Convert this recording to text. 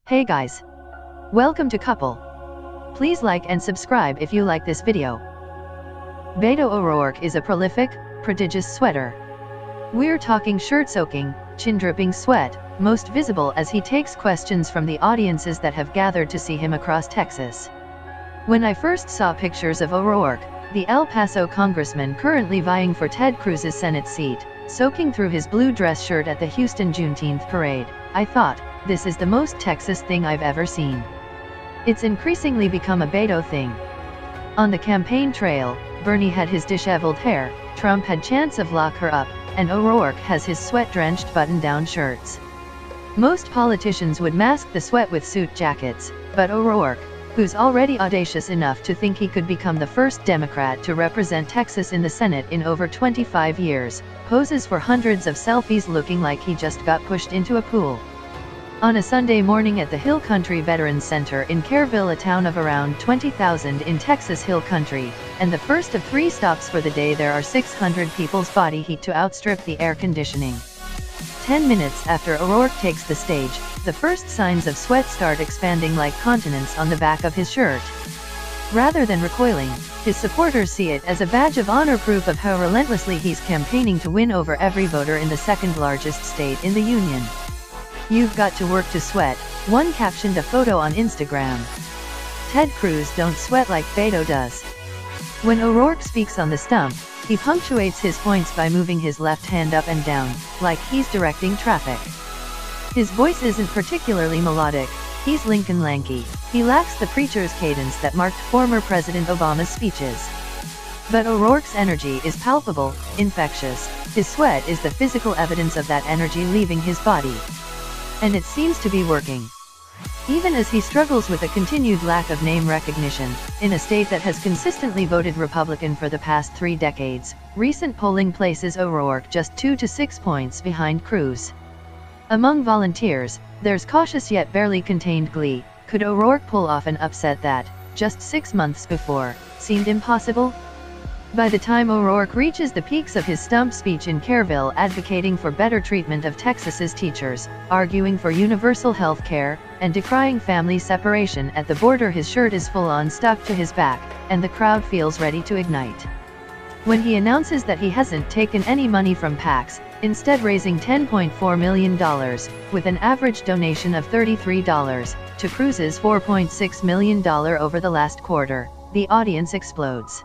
Hey guys! Welcome to Couple. Please like and subscribe if you like this video. Beto O'Rourke is a prolific, prodigious sweater. We're talking shirt-soaking, chin-dripping sweat, most visible as he takes questions from the audiences that have gathered to see him across Texas. When I first saw pictures of O'Rourke, the El Paso congressman currently vying for Ted Cruz's Senate seat, soaking through his blue dress shirt at the Houston Juneteenth parade, I thought, this is the most Texas thing I've ever seen. It's increasingly become a Beto thing. On the campaign trail, Bernie had his disheveled hair, Trump had chants of lock her up, and O'Rourke has his sweat-drenched button-down shirts. Most politicians would mask the sweat with suit jackets, but O'Rourke, who's already audacious enough to think he could become the first Democrat to represent Texas in the Senate in over 25 years, poses for hundreds of selfies looking like he just got pushed into a pool. On a Sunday morning at the Hill Country Veterans Center in Kerrville, a town of around 20,000 in Texas Hill Country, and the first of 3 stops for the day, there are 600 people's body heat to outstrip the air conditioning. 10 minutes after O'Rourke takes the stage, the first signs of sweat start expanding like continents on the back of his shirt. Rather than recoiling, his supporters see it as a badge of honor, proof of how relentlessly he's campaigning to win over every voter in the second largest state in the union. "You've got to work to sweat," one captioned a photo on Instagram. Ted Cruz don't sweat like Beto does. When O'Rourke speaks on the stump, he punctuates his points by moving his left hand up and down, like he's directing traffic. His voice isn't particularly melodic, he's Lincoln lanky, he lacks the preacher's cadence that marked former President Obama's speeches. But O'Rourke's energy is palpable, infectious, his sweat is the physical evidence of that energy leaving his body. And it seems to be working. Even as he struggles with a continued lack of name recognition, in a state that has consistently voted Republican for the past 3 decades, recent polling places O'Rourke just 2 to 6 points behind Cruz. Among volunteers, there's cautious yet barely contained glee. Could O'Rourke pull off an upset that, just 6 months before, seemed impossible? By the time O'Rourke reaches the peaks of his stump speech in Kerrville, advocating for better treatment of Texas's teachers, arguing for universal health care, and decrying family separation at the border, his shirt is full-on stuck to his back, and the crowd feels ready to ignite. When he announces that he hasn't taken any money from PACs, instead raising $10.4 million, with an average donation of $33, to Cruz's $4.6 million over the last quarter, the audience explodes.